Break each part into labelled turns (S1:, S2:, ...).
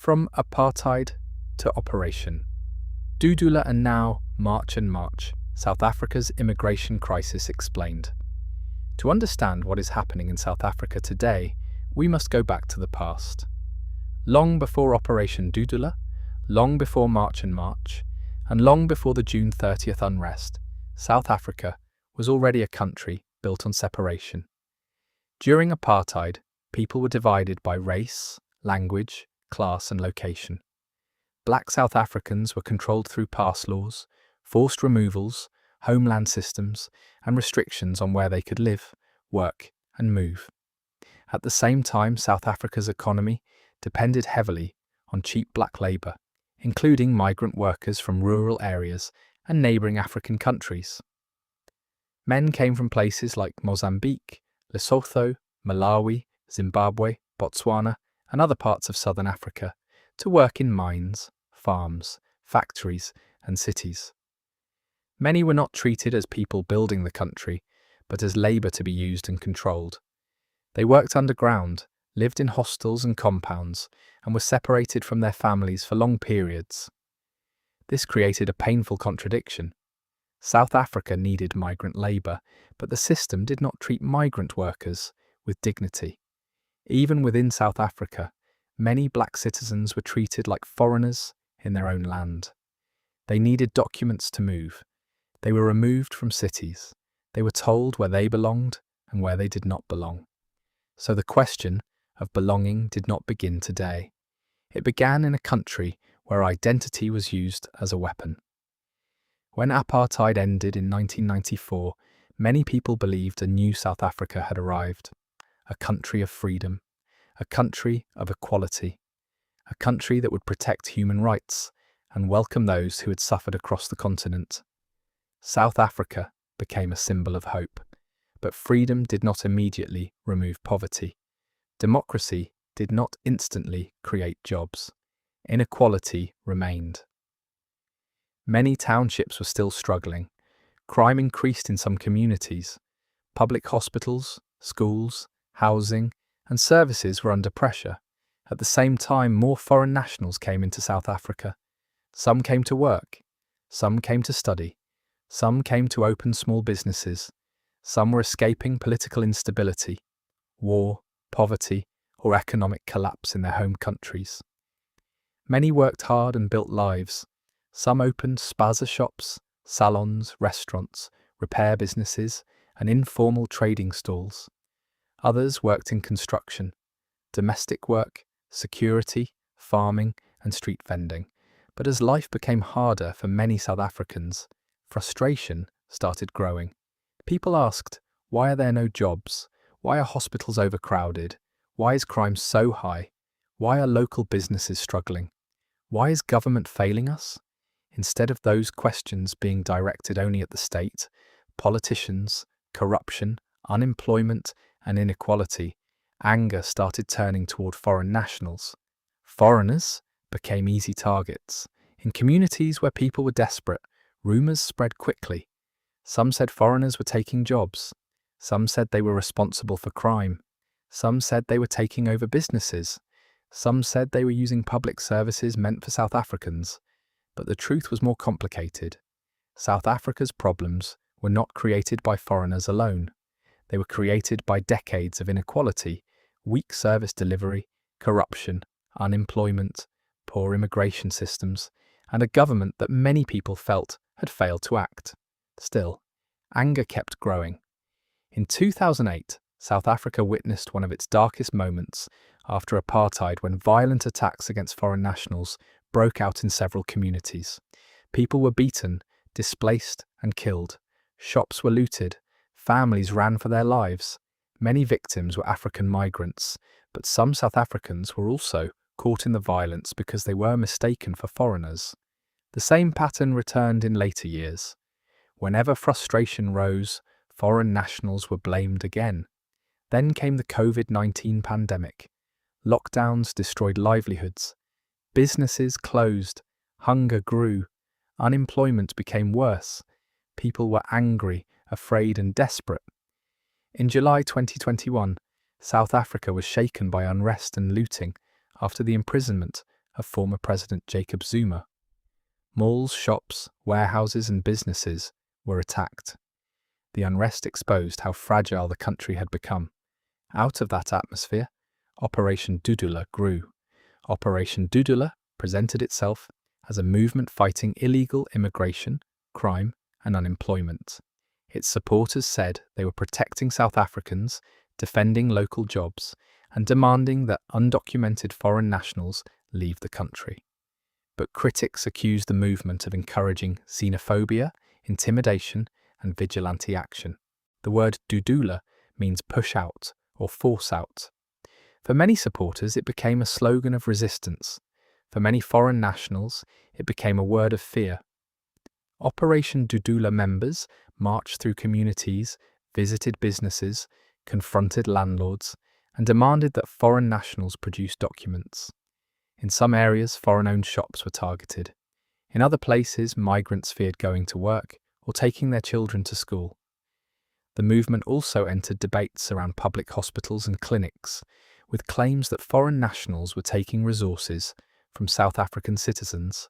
S1: From Apartheid to Operation Dudula and now March and March, South Africa's immigration crisis explained. To understand what is happening in South Africa today, we must go back to the past. Long before Operation Dudula, long before March and March, and long before the June 30th unrest, South Africa was already a country built on separation. During apartheid, people were divided by race, language, class and location. Black South Africans were controlled through pass laws, forced removals, homeland systems, and restrictions on where they could live, work, and move. At the same time, South Africa's economy depended heavily on cheap black labour, including migrant workers from rural areas and neighbouring African countries. Men came from places like Mozambique, Lesotho, Malawi, Zimbabwe, Botswana, and other parts of southern Africa to work in mines, farms, factories, and cities. Many were not treated as people building the country, but as labour to be used and controlled. They worked underground, lived in hostels and compounds, and were separated from their families for long periods. This created a painful contradiction. South Africa needed migrant labour, but the system did not treat migrant workers with dignity. Even within South Africa, many black citizens were treated like foreigners in their own land. They needed documents to move. They were removed from cities. They were told where they belonged and where they did not belong. So the question of belonging did not begin today. It began in a country where identity was used as a weapon. When apartheid ended in 1994, many people believed a new South Africa had arrived, a country of freedom, a country of equality, a country that would protect human rights and welcome those who had suffered across the continent. South Africa became a symbol of hope, but freedom did not immediately remove poverty. Democracy did not instantly create jobs. Inequality remained. Many townships were still struggling. Crime increased in some communities. Public hospitals, schools, housing, and services were under pressure. At the same time, more foreign nationals came into South Africa. Some came to work. Some came to study. Some came to open small businesses. Some were escaping political instability, war, poverty, or economic collapse in their home countries. Many worked hard and built lives. Some opened spaza shops, salons, restaurants, repair businesses, and informal trading stalls. Others worked in construction, domestic work, security, farming, and street vending. But as life became harder for many South Africans, frustration started growing. People asked, why are there no jobs? Why are hospitals overcrowded? Why is crime so high? Why are local businesses struggling? Why is government failing us? Instead of those questions being directed only at the state, politicians, corruption, unemployment, and inequality, anger started turning toward foreign nationals. Foreigners became easy targets. In communities where people were desperate, rumours spread quickly. Some said foreigners were taking jobs. Some said they were responsible for crime. Some said they were taking over businesses. Some said they were using public services meant for South Africans. But the truth was more complicated. South Africa's problems were not created by foreigners alone. They were created by decades of inequality, weak service delivery, corruption, unemployment, poor immigration systems, and a government that many people felt had failed to act. Still, anger kept growing. In 2008, South Africa witnessed one of its darkest moments after apartheid when violent attacks against foreign nationals broke out in several communities. People were beaten, displaced, and killed. Shops were looted. Families ran for their lives. Many victims were African migrants, but some South Africans were also caught in the violence because they were mistaken for foreigners. The same pattern returned in later years. Whenever frustration rose, foreign nationals were blamed again. Then came the COVID-19 pandemic. Lockdowns destroyed livelihoods. Businesses closed, hunger grew, unemployment became worse. People were angry, afraid and desperate. In July 2021, South Africa was shaken by unrest and looting after the imprisonment of former President Jacob Zuma. Malls, shops, warehouses and businesses were attacked. The unrest exposed how fragile the country had become. Out of that atmosphere, Operation Dudula grew. Operation Dudula presented itself as a movement fighting illegal immigration, crime and unemployment. Its supporters said they were protecting South Africans, defending local jobs, and demanding that undocumented foreign nationals leave the country. But critics accused the movement of encouraging xenophobia, intimidation, and vigilante action. The word Dudula means push out or force out. For many supporters, it became a slogan of resistance. For many foreign nationals, it became a word of fear. Operation Dudula members marched through communities, visited businesses, confronted landlords, and demanded that foreign nationals produce documents. In some areas, foreign-owned shops were targeted. In other places, migrants feared going to work or taking their children to school. The movement also entered debates around public hospitals and clinics, with claims that foreign nationals were taking resources from South African citizens.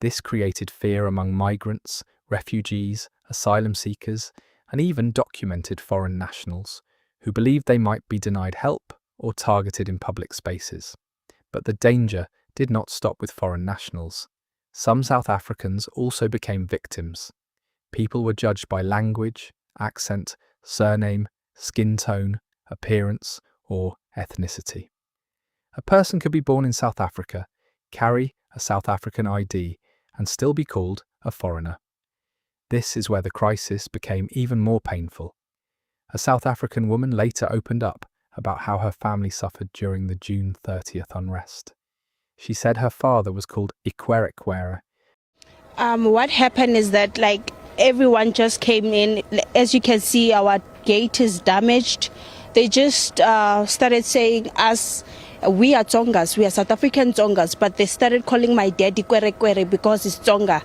S1: This created fear among migrants, refugees, asylum seekers, and even documented foreign nationals, who believed they might be denied help or targeted in public spaces. But the danger did not stop with foreign nationals. Some South Africans also became victims. People were judged by language, accent, surname, skin tone, appearance, or ethnicity. A person could be born in South Africa, carry a South African ID, and still be called a foreigner. This is where the crisis became even more painful. A South African woman later opened up about how her family suffered during the June 30th unrest. She said her father was called Ikwerekwere.
S2: What happened is that everyone just came in. As you can see, our gate is damaged. They just started saying us, we are Tsongas, we are South African Tsongas, but they started calling my dad Ikwerekwere because he's Tsonga.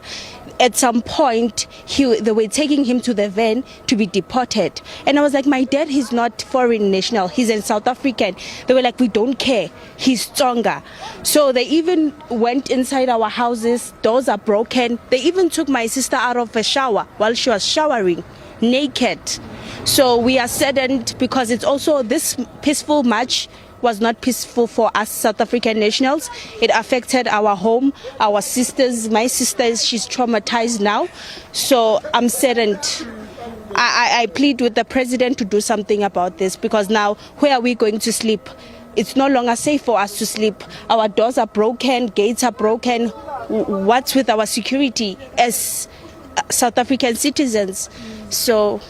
S2: At some point, they were taking him to the van to be deported. And I was like, my dad, he's not foreign national, he's a South African. They were like, we don't care, he's Tsonga. So they even went inside our houses, doors are broken. They even took my sister out of a shower while she was showering, naked. So we are saddened because it's also this peaceful march was not peaceful for us South African nationals. It affected our home, our sisters. My sister, she's traumatized now. So I'm saddened. I plead with the president to do something about this, because now where are we going to sleep? It's no longer safe for us to sleep. Our doors are broken, gates are broken. What's with our security as South African citizens? So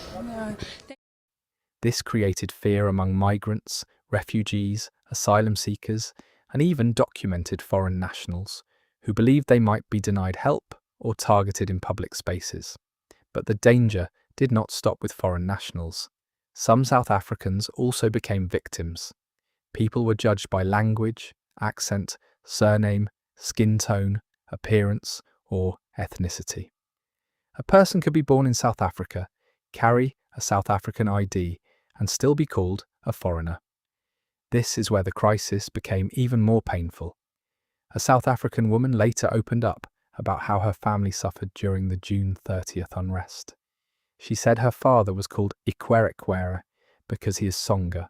S1: this created fear among migrants, refugees, asylum seekers, and even documented foreign nationals, who believed they might be denied help or targeted in public spaces. But the danger did not stop with foreign nationals. Some South Africans also became victims. People were judged by language, accent, surname, skin tone, appearance, or ethnicity. A person could be born in South Africa, carry a South African ID, and still be called a foreigner. This is where the crisis became even more painful. A South African woman later opened up about how her family suffered during the June 30th unrest. She said her father was called Ikwerekwere because he is Tsonga.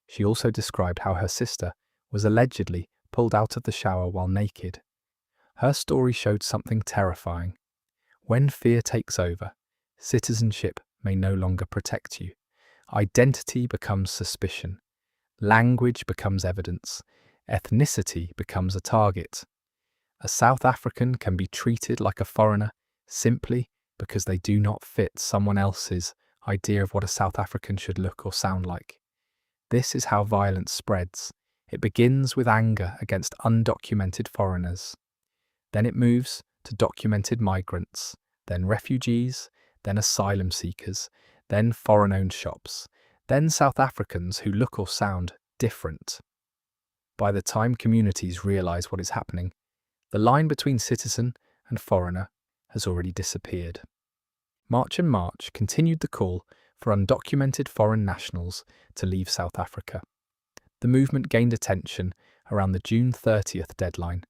S1: She also described how her sister was allegedly pulled out of the shower while naked. Her story showed something terrifying. When fear takes over, citizenship may no longer protect you. Identity becomes suspicion. Language becomes evidence. Ethnicity becomes a target. A South African can be treated like a foreigner simply because they do not fit someone else's idea of what a South African should look or sound like. This is how violence spreads. It begins with anger against undocumented foreigners. Then it moves to documented migrants, then refugees, then asylum seekers, then foreign-owned shops, then South Africans who look or sound different. By the time communities realize what is happening, the line between citizen and foreigner has already disappeared. March and March continued the call for undocumented foreign nationals to leave South Africa. The movement gained attention around the June 30th deadline,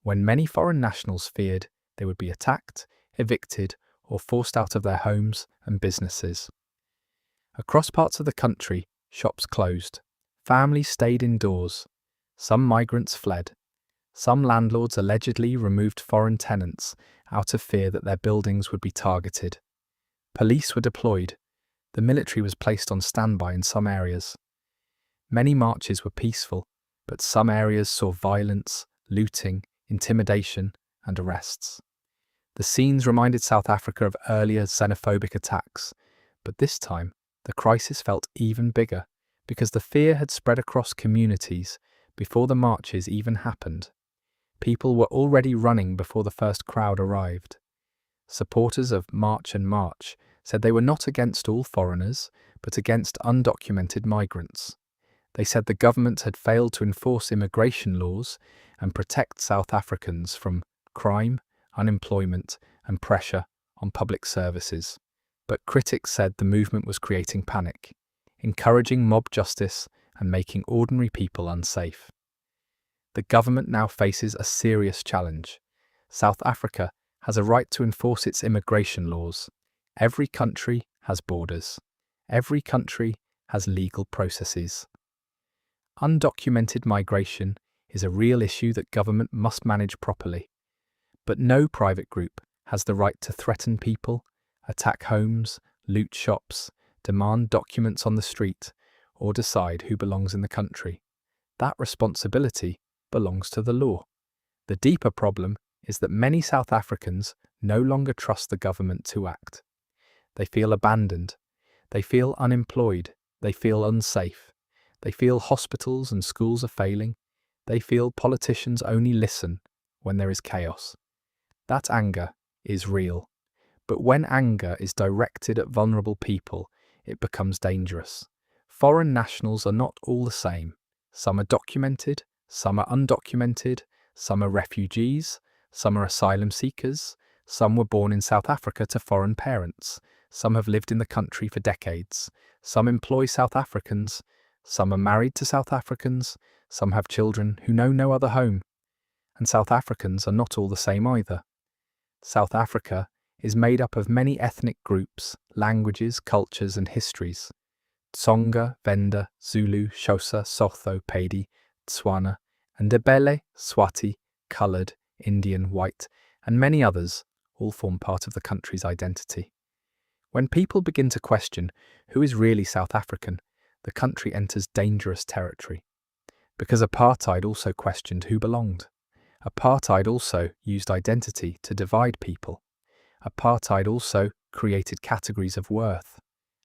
S1: when many foreign nationals feared they would be attacked, evicted, or forced out of their homes and businesses. Across parts of the country, shops closed, families stayed indoors, some migrants fled, some landlords allegedly removed foreign tenants out of fear that their buildings would be targeted. Police were deployed. The military was placed on standby in some areas. Many marches were peaceful, but some areas saw violence, looting, intimidation, and arrests. The scenes reminded South Africa of earlier xenophobic attacks, but this time the crisis felt even bigger because the fear had spread across communities before the marches even happened. People were already running before the first crowd arrived. Supporters of March and March said they were not against all foreigners, but against undocumented migrants. They said the government had failed to enforce immigration laws and protect South Africans from crime, unemployment, and pressure on public services. But critics said the movement was creating panic, encouraging mob justice and making ordinary people unsafe. The government now faces a serious challenge. South Africa has a right to enforce its immigration laws. Every country has borders. Every country has legal processes. Undocumented migration is a real issue that government must manage properly. But no private group has the right to threaten people, attack homes, loot shops, demand documents on the street, or decide who belongs in the country. That responsibility belongs to the law. The deeper problem is that many South Africans no longer trust the government to act. They feel abandoned. They feel unemployed. They feel unsafe. They feel hospitals and schools are failing. They feel politicians only listen when there is chaos. That anger is real. But when anger is directed at vulnerable people, it becomes dangerous. Foreign nationals are not all the same. Some are documented, some are undocumented, some are refugees, some are asylum seekers, some were born in South Africa to foreign parents, some have lived in the country for decades, some employ South Africans, some are married to South Africans, some have children who know no other home. And South Africans are not all the same either. South Africa is made up of many ethnic groups, languages, cultures and histories. Tsonga, Venda, Zulu, Xhosa, Sotho, Pedi, Tswana, and Ndebele, Swati, coloured, Indian, white, and many others all form part of the country's identity. When people begin to question who is really South African, the country enters dangerous territory. Because apartheid also questioned who belonged. Apartheid also used identity to divide people. Apartheid also created categories of worth.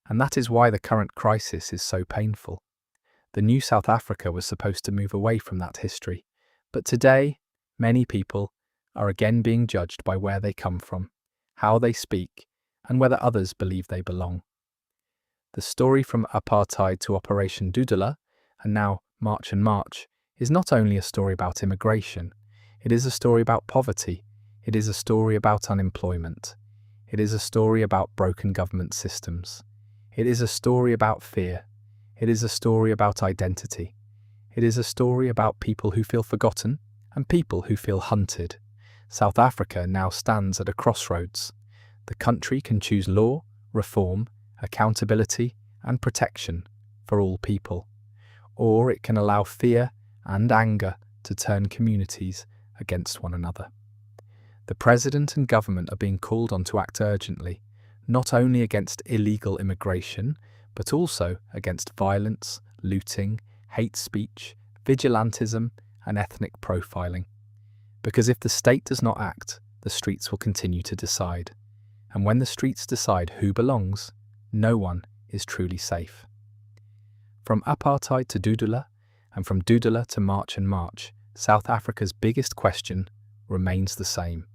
S1: And that is why the current crisis is so painful. The new South Africa was supposed to move away from that history, but today, many people are again being judged by where they come from, how they speak, and whether others believe they belong. The story from Apartheid to Operation Dudula, and now March and March, is not only a story about immigration, it is a story about poverty, it is a story about unemployment, it is a story about broken government systems. It is a story about fear. It is a story about identity. It is a story about people who feel forgotten and people who feel hunted. South Africa now stands at a crossroads. The country can choose law, reform, accountability, and protection for all people. Or it can allow fear and anger to turn communities against one another. The president and government are being called on to act urgently, not only against illegal immigration, but also against violence, looting, hate speech, vigilantism, and ethnic profiling. Because if the state does not act, the streets will continue to decide. And when the streets decide who belongs, no one is truly safe. From Apartheid to Dudula, and from Dudula to March and March, South Africa's biggest question remains the same.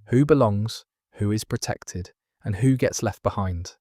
S1: Who belongs, who is protected, and who gets left behind?